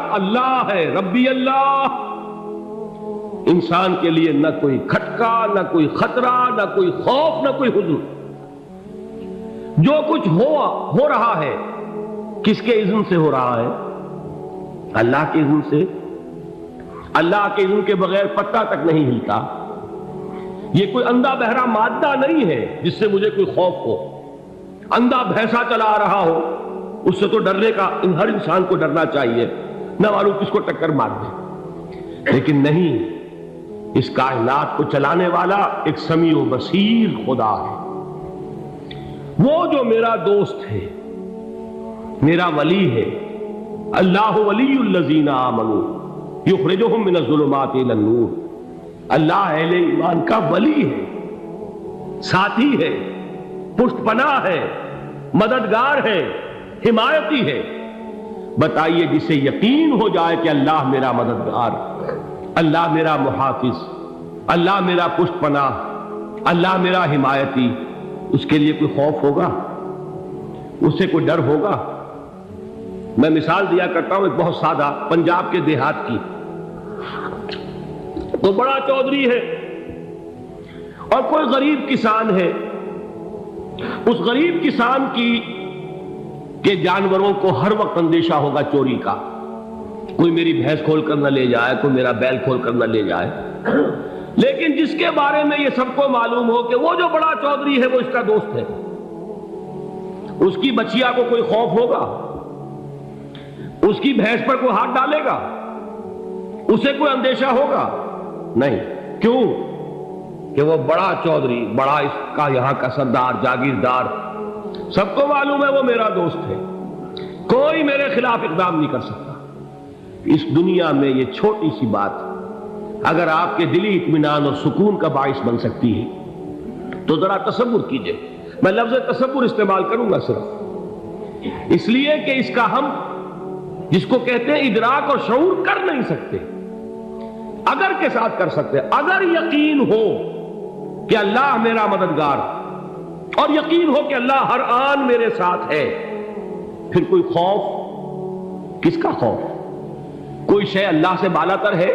رب اللہ ہے، ربی اللہ۔ انسان کے لیے نہ کوئی کھٹکا، نہ کوئی خطرہ، نہ کوئی خوف، نہ کوئی حزن۔ جو کچھ ہو رہا ہے کس کے اذن سے ہو رہا ہے؟ اللہ کے اذن سے۔ اللہ کے اذن کے بغیر پتا تک نہیں ہلتا۔ یہ کوئی اندھا بہرا مادہ نہیں ہے جس سے مجھے کوئی خوف ہو۔ اندھا بھینسا چلا آ رہا ہو اس سے تو ڈرنے کا ہر انسان کو ڈرنا چاہیے، نہ معلوم کس کو ٹکر مار دے۔ لیکن نہیں، اس کائنات کو چلانے والا ایک سمیع و بصیر خدا ہے۔ وہ جو میرا دوست ہے، میرا ولی ہے۔ اللہ ولی الذین آمنوا یخرجہم من الظلمات الی النور۔ اللہ اہل ایمان کا ولی ہے، ساتھی ہے، پشت پناہ ہے، مددگار ہے، حمایتی ہے۔ بتائیے جسے یقین ہو جائے کہ اللہ میرا مددگار، اللہ میرا محافظ، اللہ میرا پشت پناہ، اللہ میرا حمایتی، اس کے لیے کوئی خوف ہوگا؟ اس سے کوئی ڈر ہوگا؟ میں مثال دیا کرتا ہوں ایک بہت سادہ، پنجاب کے دیہات کی۔ تو بڑا چودھری ہے اور کوئی غریب کسان ہے۔ اس غریب کسان کے جانوروں کو ہر وقت اندیشہ ہوگا چوری کا، کوئی میری بھینس کھول کر نہ لے جائے، کوئی میرا بیل کھول کر نہ لے جائے۔ لیکن جس کے بارے میں یہ سب کو معلوم ہو کہ وہ جو بڑا چودھری ہے وہ اس کا دوست ہے، اس کی بچیا کو کوئی خوف ہوگا؟ اس کی بھینس پر کوئی ہاتھ ڈالے گا؟ اسے کوئی اندیشہ ہوگا؟ نہیں۔ کیوں؟ کہ وہ بڑا چودھری، بڑا اس کا یہاں کا سردار، جاگیردار، سب کو معلوم ہے وہ میرا دوست ہے، کوئی میرے خلاف اقدام نہیں کر سکتا۔ اس دنیا میں یہ چھوٹی سی بات اگر آپ کے دلی اطمینان اور سکون کا باعث بن سکتی ہے تو ذرا تصور کیجئے۔ میں لفظ تصور استعمال کروں گا صرف اس لیے کہ اس کا ہم جس کو کہتے ہیں ادراک اور شعور کر نہیں سکتے، اگر کے ساتھ کر سکتے۔ اگر یقین ہو کہ اللہ میرا مددگار اور یقین ہو کہ اللہ ہر آن میرے ساتھ ہے، پھر کوئی خوف؟ کس کا خوف؟ کوئی شے اللہ سے بالا تر ہے؟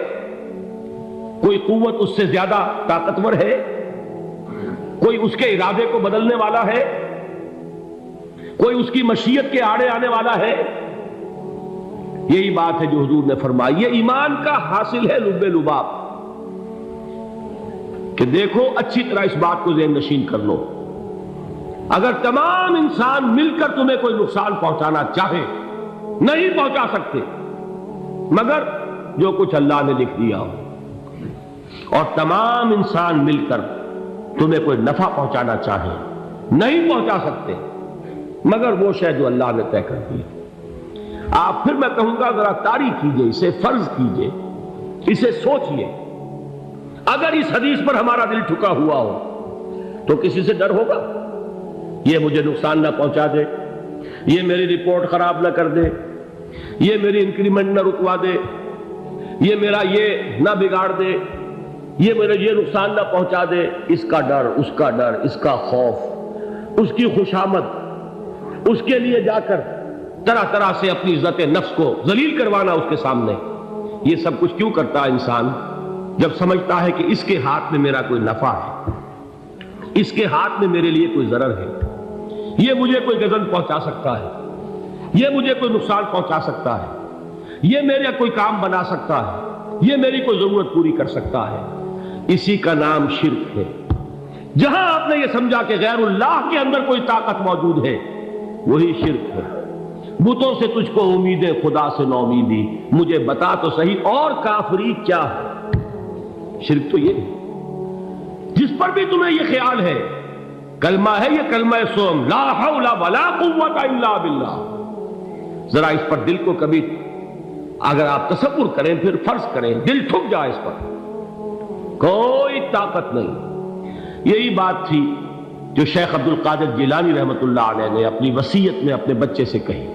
کوئی قوت اس سے زیادہ طاقتور ہے؟ کوئی اس کے ارادے کو بدلنے والا ہے؟ کوئی اس کی مشیت کے آڑے آنے والا ہے؟ یہی بات ہے جو حضور نے فرمائی۔ یہ ایمان کا حاصل ہے لب لباب، کہ دیکھو اچھی طرح اس بات کو ذہن نشین کر لو، اگر تمام انسان مل کر تمہیں کوئی نقصان پہنچانا چاہے نہیں پہنچا سکتے، مگر جو کچھ اللہ نے لکھ دیا ہو، اور تمام انسان مل کر تمہیں کوئی نفع پہنچانا چاہے نہیں پہنچا سکتے، مگر وہ شے جو اللہ نے طے کر دی۔ آپ پھر میں کہوں گا ذرا طاری کیجئے، اسے فرض کیجئے، اسے سوچئے۔ اگر اس حدیث پر ہمارا دل ٹھکا ہوا ہو تو کسی سے ڈر ہوگا؟ یہ مجھے نقصان نہ پہنچا دے، یہ میری رپورٹ خراب نہ کر دے، یہ میری انکریمنٹ نہ رکوا دے، یہ میرا یہ نہ بگاڑ دے، یہ میرے یہ نقصان نہ پہنچا دے۔ اس کا ڈر، اس کا ڈر، اس کا خوف، اس کی خوشامد، اس کے لیے جا کر طرح طرح سے اپنی عزت نفس کو ذلیل کروانا اس کے سامنے، یہ سب کچھ کیوں کرتا ہے انسان؟ جب سمجھتا ہے کہ اس کے ہاتھ میں میرا کوئی نفع ہے، اس کے ہاتھ میں میرے لیے کوئی ضرر ہے، یہ مجھے کوئی غضب پہنچا سکتا ہے، یہ مجھے کوئی نقصان پہنچا سکتا ہے، یہ میرا کوئی کام بنا سکتا ہے، یہ میری کوئی ضرورت پوری کر سکتا ہے، اسی کا نام شرک ہے۔ جہاں آپ نے یہ سمجھا کہ غیر اللہ کے اندر کوئی طاقت موجود ہے، وہی شرک ہے۔ بتوں سے تجھ کو امید ہے، خدا سے نومیدی، مجھے بتا تو صحیح اور کافری کیا ہے؟ شرک تو یہ ہے۔ جس پر بھی تمہیں یہ خیال ہے، کلمہ ہے یہ کلمہ سوم، لا حول ولا قوت الا باللہ، ذرا اس پر دل کو کبھی اگر آپ تصور کریں، پھر فرض کریں، دل ٹھک جائے اس پر، کوئی طاقت نہیں۔ یہی بات تھی جو شیخ عبد القادر جیلانی رحمۃ اللہ علیہ نے اپنی وصیت میں اپنے بچے سے کہی۔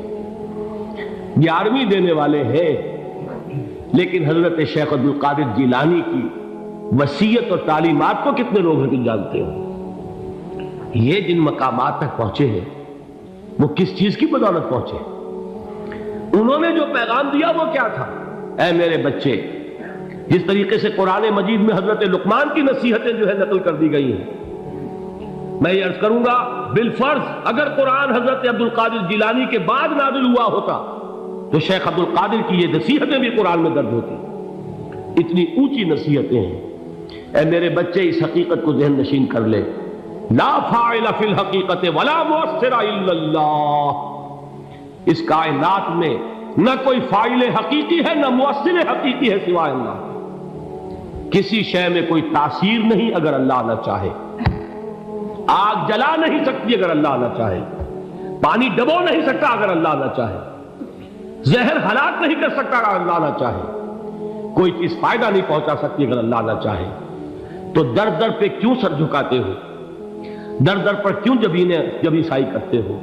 11ویں دینے والے ہیں، لیکن حضرت شیخ عبد القادر جیلانی کی وصیت اور تعلیمات کو کتنے لوگ ہیں تم جانتے ہو؟ یہ جن مقامات تک پہنچے ہیں وہ کس چیز کی بدولت پہنچے؟ انہوں نے جو پیغام دیا وہ کیا تھا؟ اے میرے بچے، جس طریقے سے قرآن مجید میں حضرت لقمان کی نصیحتیں جو ہے نقل کر دی گئی ہیں، میں یہ عرض کروں گا بالفرض اگر قرآن حضرت عبد القادر جیلانی کے بعد نازل ہوا ہوتا تو شیخ عبد القادر کی یہ نصیحتیں بھی قرآن میں درج ہوتی. اتنی اونچی نصیحتیں ہیں. اے میرے بچے، اس حقیقت کو ذہن نشین کر لے، لا فاعل فی الحقیقت ولا مؤثر الا اللہ. اس کائنات میں نہ کوئی فاعل حقیقی ہے نہ مؤثر حقیقی ہے سوائے اللہ. کسی شے میں کوئی تاثیر نہیں اگر اللہ نہ چاہے. آگ جلا نہیں سکتی اگر اللہ نہ چاہے. پانی ڈبو نہیں سکتا اگر اللہ نہ چاہے. زہر ہلاک نہیں کر سکتا اگر اللہ نہ چاہے. کوئی چیز فائدہ نہیں پہنچا سکتی اگر اللہ نہ چاہے. تو در در پہ کیوں سر جھکاتے ہو؟ در در پر کیوں جبیں سائی کرتے ہو؟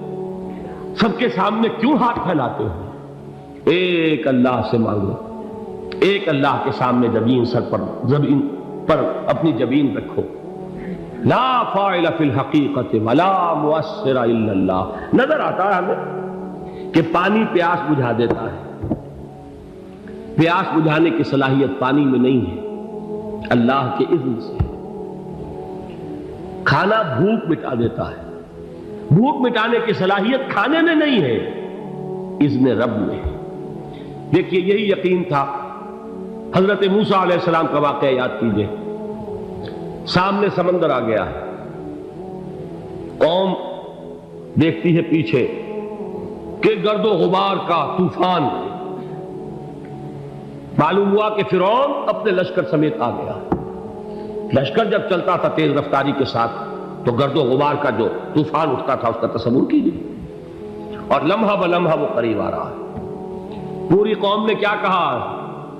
سب کے سامنے کیوں ہاتھ پھیلاتے ہو؟ ایک اللہ سے مانگو، ایک اللہ کے سامنے زمین پر اپنی جبین رکھو. لا فاعل فی الحقیقت ولا مؤثر الا اللہ. نظر آتا ہے ہمیں کہ پانی پیاس بجھا دیتا ہے. پیاس بجھانے کی صلاحیت پانی میں نہیں ہے، اللہ کے اذن سے. کھانا بھوک مٹا دیتا ہے. بھوک مٹانے کی صلاحیت کھانے میں نہیں ہے، اذن رب میں ہے. دیکھیے یہی یقین تھا. حضرت موسیٰ علیہ السلام کا واقعہ یاد کیجئے. سامنے سمندر آ گیا ہے. قوم دیکھتی ہے پیچھے کہ گرد و غبار کا طوفان. معلوم ہوا کہ فرعون اپنے لشکر سمیت آ گیا. لشکر جب چلتا تھا تیز رفتاری کے ساتھ تو گرد و غبار کا جو طوفان اٹھتا تھا اس کا تصور کیجیے. اور لمحہ بلمحہ وہ قریب آ رہا ہے. پوری قوم نے کیا کہا؟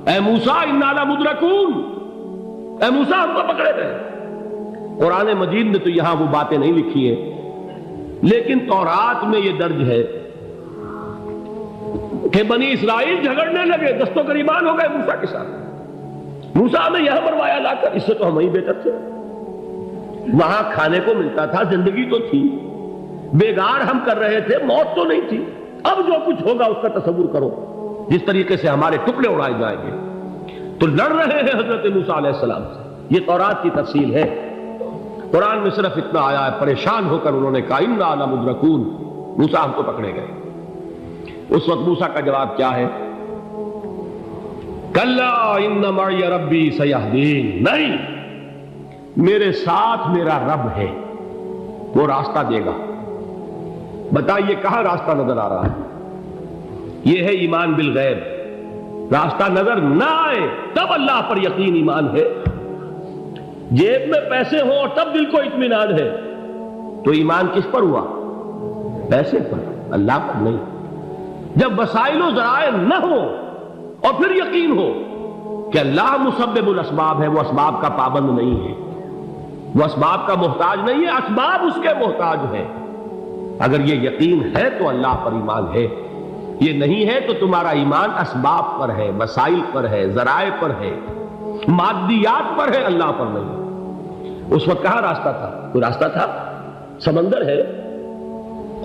اے موسیٰ انا لمدرکون، اے موسیٰ ہم کو پکڑے گئے. قرآن مجید میں تو یہاں وہ باتیں نہیں لکھی ہیں، لیکن تورات میں یہ درج ہے کہ بنی اسرائیل جھگڑنے لگے، دست و گریبان ہو گئے موسیٰ کے ساتھ. موسیٰ نے یہاں مروایا لا کر، اس سے تو ہم ہی بہتر تھے. وہاں کھانے کو ملتا تھا، زندگی تو تھی، بیگار ہم کر رہے تھے، موت تو نہیں تھی. اب جو کچھ ہوگا اس کا تصور کرو، جس طریقے سے ہمارے ٹکڑے اڑائے جائیں گے. تو لڑ رہے ہیں حضرت موسیٰ علیہ السلام سے. یہ تورات کی تفصیل ہے. قرآن میں صرف اتنا آیا ہے، پریشان ہو کر انہوں نے کہا انا لمدرکون، موسیٰ ہم کو پکڑے گئے. اس وقت موسیٰ کا جواب کیا ہے؟ کلا ان معی ربی سیہدین. نہیں، میرے ساتھ میرا رب ہے، وہ راستہ دے گا. بتائیے کہاں راستہ نظر آ رہا ہے؟ یہ ہے ایمان بالغیب. راستہ نظر نہ آئے تب اللہ پر یقین ایمان ہے. جیب میں پیسے ہوں اور تب دل کو اطمینان ہے تو ایمان کس پر ہوا؟ پیسے پر، اللہ پر نہیں. جب وسائل و ذرائع نہ ہو اور پھر یقین ہو کہ اللہ مسبب الاسباب ہے، وہ اسباب کا پابند نہیں ہے، وہ اسباب کا محتاج نہیں ہے، اسباب اس کے محتاج ہے. اگر یہ یقین ہے تو اللہ پر ایمان ہے. یہ نہیں ہے تو تمہارا ایمان اسباب پر ہے، وسائل پر ہے، ذرائع پر ہے، مادیات پر ہے، اللہ پر نہیں. اس وقت کہاں راستہ تھا؟ کوئی راستہ تھا؟ سمندر ہے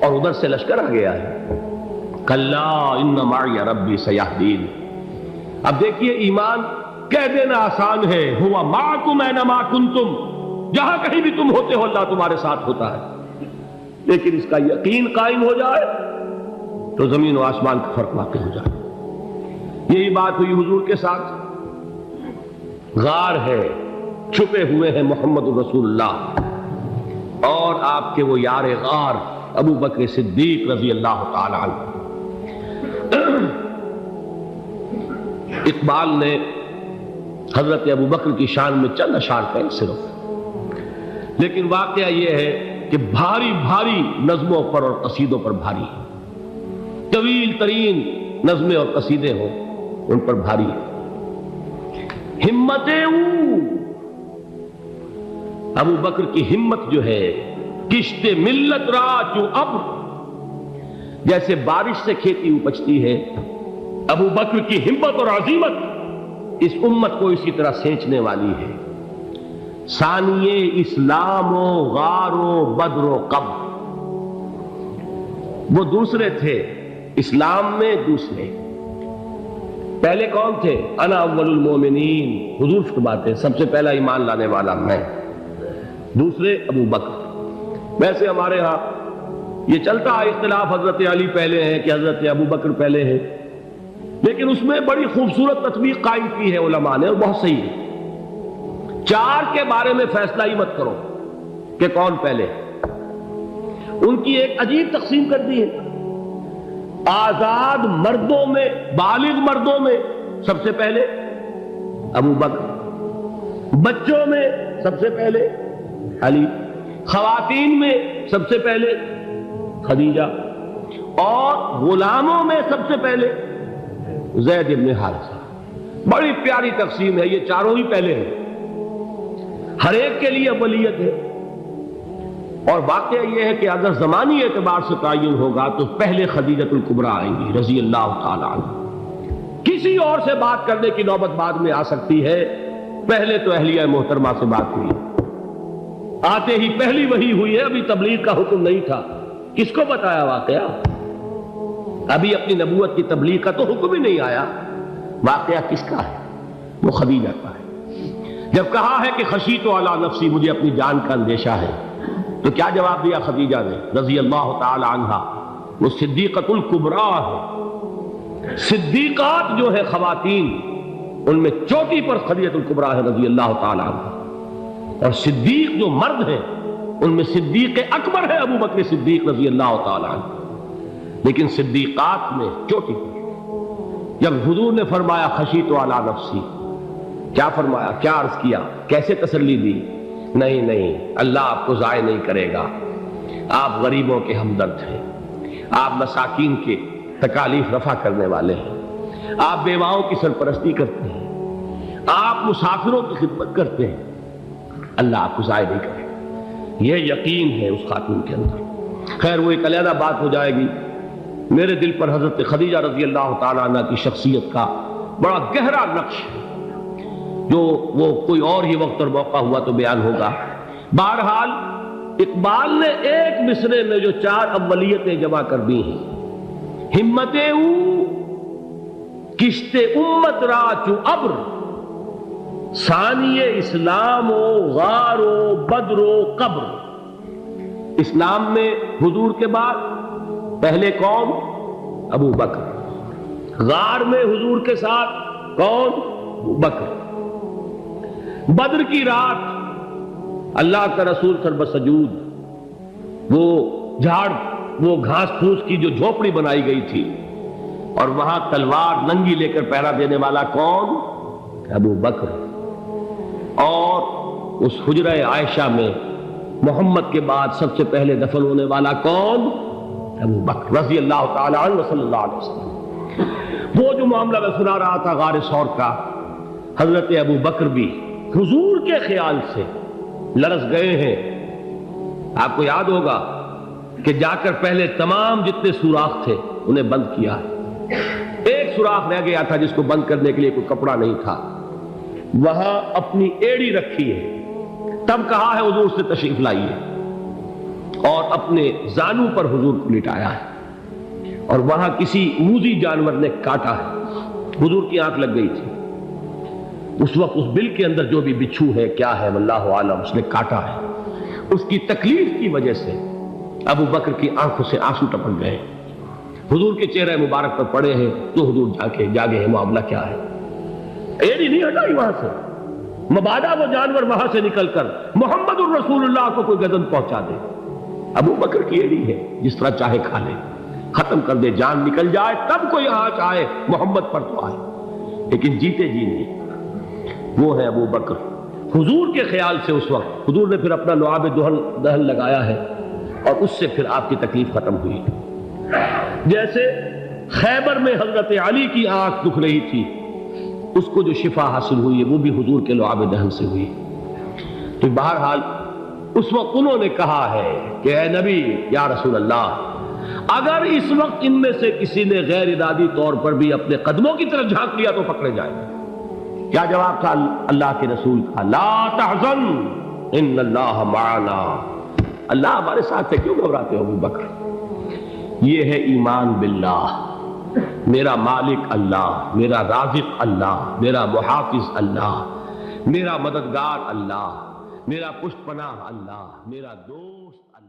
اور ادھر سے لشکر آ گیا ہے. کلا ان معی ربی سیہدین. اب دیکھیے ایمان کہہ دینا آسان ہے، ہوا معکم اینما کنتم، جہاں کہیں بھی تم ہوتے ہو اللہ تمہارے ساتھ ہوتا ہے. لیکن اس کا یقین قائم ہو جائے تو زمین و آسمان کا فرق واقع ہو جائے. یہی بات ہوئی حضور کے ساتھ. غار ہے، چھپے ہوئے ہیں محمد رسول اللہ اور آپ کے وہ یار غار ابو بکر صدیق رضی اللہ تعالی عنہ. اقبال نے حضرت ابو بکر کی شان میں چند اشعار کہیں صرف، لیکن واقعہ یہ ہے کہ بھاری بھاری نظموں پر اور قصیدوں پر بھاری ہے. طویل ترین نظمیں اور قصیدے ہوں ان پر بھاری ہے. ہمتیں ابو بکر کی ہمت جو ہے، کشت ملت را جو اب، جیسے بارش سے کھیتی اپجتی ہے، ابو بکر کی ہمت اور عزیمت اس امت کو اسی طرح سینچنے والی ہے. ثانیے اسلام و غار و بدر و قب، وہ دوسرے تھے، اسلام میں دوسرے. پہلے کون تھے؟ انا اول المومنین، حضور فرماتے ہیں سب سے پہلا ایمان لانے والا میں. دوسرے ابو بکر. ویسے ہمارے ہاں یہ چلتا ہے اختلاف، حضرت علی پہلے ہیں کہ حضرت ابو بکر پہلے ہیں، لیکن اس میں بڑی خوبصورت تطبیق قائم کی ہے علماء نے، اور بہت صحیح ہے. 4 کے بارے میں فیصلہ ہی مت کرو کہ کون پہلے. ان کی ایک عجیب تقسیم کر دی ہے. آزاد مردوں میں، بالغ مردوں میں سب سے پہلے ابو بکر، بچوں میں سب سے پہلے علی، خواتین میں سب سے پہلے خدیجہ، اور غلاموں میں سب سے پہلے زید بن حارثہ. بڑی پیاری تقسیم ہے، یہ چاروں ہی پہلے ہیں، ہر ایک کے لیے اولیت ہے. اور واقعہ یہ ہے کہ اگر زمانی اعتبار سے تعین ہوگا تو پہلے خدیجۃ الکبریٰ آئیں گی رضی اللہ تعالی عنہ. کسی اور سے بات کرنے کی نوبت بعد میں آ سکتی ہے، پہلے تو اہلیہ محترمہ سے بات ہوئی. آتے ہی پہلی وحی ہوئی ہے، ابھی تبلیغ کا حکم نہیں تھا. کس کو بتایا واقعہ؟ ابھی اپنی نبوت کی تبلیغ کا تو حکم ہی نہیں آیا. واقعہ کس کا ہے؟ وہ خدیجہ کا ہے. جب کہا ہے کہ خشیت علی نفسی، مجھے اپنی جان کا اندیشہ ہے، تو کیا جواب دیا خدیجہ نے رضی اللہ تعالی عنہا؟ وہ صدیقۃ الکبریٰ ہے. صدیقات جو ہے خواتین، ان میں چوٹی پر خدیجۃ الکبریٰ ہے رضی اللہ تعالی عنہا. اور صدیق جو مرد ہیں ان میں صدیق اکبر ہے ابو بکر صدیق رضی اللہ تعالی عنہ. لیکن صدیقات میں چوٹی پر جب حضور نے فرمایا خشیت علی نفسی، کیا فرمایا، کیا عرض کیا، کیسے تسلی دی؟ نہیں نہیں، اللہ آپ کو ضائع نہیں کرے گا. آپ غریبوں کے ہمدرد ہیں، آپ مساکین کے تکالیف رفع کرنے والے ہیں، آپ بیواؤں کی سرپرستی کرتے ہیں، آپ مسافروں کی خدمت کرتے ہیں. اللہ آپ کو ضائع نہیں کرے گا، یہ یقین ہے اس خاتون کے اندر. خیر وہ ایک علیحدہ بات ہو جائے گی. میرے دل پر حضرت خدیجہ رضی اللہ تعالیٰ عنہ کی شخصیت کا بڑا گہرا نقش ہے، جو وہ کوئی اور ہی وقت اور موقع ہوا تو بیان ہوگا. بہرحال اقبال نے ایک مصرے میں جو 4 اولیتیں جمع کر دی ہیں، ہمت او کشت امت را چو ابر، ثانی اسلام و غار و بدر و قبر. اسلام میں حضور کے بعد پہلے کون؟ ابو بکر. غار میں حضور کے ساتھ کون؟ ابو بکر. بدر کی رات اللہ کا رسول سر بسجود، وہ جھاڑ، وہ گھاس پھوس کی جو جھوپڑی بنائی گئی تھی، اور وہاں تلوار ننگی لے کر پہرا دینے والا کون؟ ابو بکر. اور اس حجرہ عائشہ میں محمد کے بعد سب سے پہلے دفن ہونے والا کون؟ ابو بکر رضی اللہ تعالی عنہ صلی اللہ علیہ وسلم. وہ جو معاملہ میں سنا رہا تھا غار ثور کا، حضرت ابو بکر بھی حضور کے خیال سے لرز گئے ہیں. آپ کو یاد ہوگا کہ جا کر پہلے تمام جتنے سوراخ تھے انہیں بند کیا ہے. ایک سوراخ رہ گیا تھا جس کو بند کرنے کے لیے کوئی کپڑا نہیں تھا، وہاں اپنی ایڑی رکھی ہے. تب کہا ہے حضور سے تشریف لائیے، اور اپنے زانو پر حضور کو لٹایا ہے، اور وہاں کسی موذی جانور نے کاٹا ہے. حضور کی آنکھ لگ گئی تھی. اس وقت اس بل کے اندر جو بھی بچھو ہے، کیا ہے واللہ عالم، اس نے کاٹا ہے. اس کی تکلیف کی وجہ سے ابو بکر کی آنکھوں سے آنسو ٹپک گئے. حضور کے چہرے مبارک پر پڑے ہیں تو حضور جاگے ہیں، معاملہ کیا ہے؟ ایڑی نہیں ہٹائی وہاں سے، مبادا وہ جانور وہاں سے نکل کر محمد الرسول اللہ کو کوئی گزن پہنچا دے. ابو بکر کی ایڑی ہے، جس طرح چاہے کھا لے، ختم کر دے، جان نکل جائے تب کوئی آنچ آئے، محمد پر تو آئے، لیکن جیتے جی نہیں. وہ ہے ابو بکر. حضور کے خیال سے اس وقت حضور نے پھر اپنا لعاب دہن لگایا ہے، اور اس سے پھر آپ کی تکلیف ختم ہوئی. جیسے خیبر میں حضرت علی کی آنکھ دکھ رہی تھی، اس کو جو شفا حاصل ہوئی ہے وہ بھی حضور کے لعاب دہن سے ہوئی. تو بہرحال اس وقت انہوں نے کہا ہے کہ اے نبی یا رسول اللہ، اگر اس وقت ان میں سے کسی نے غیر ارادی طور پر بھی اپنے قدموں کی طرف جھانک لیا تو پکڑے جائے. کیا جواب تھا اللہ کے رسول کا؟ لا تحزن ان اللہ معنا. اللہ ہمارے ساتھ ہے، کیوں گھبراتے ہو ابو بکر؟ یہ ہے ایمان باللہ. میرا مالک اللہ، میرا رازق اللہ، میرا محافظ اللہ، میرا مددگار اللہ، میرا پشت پناہ اللہ، میرا دوست اللہ۔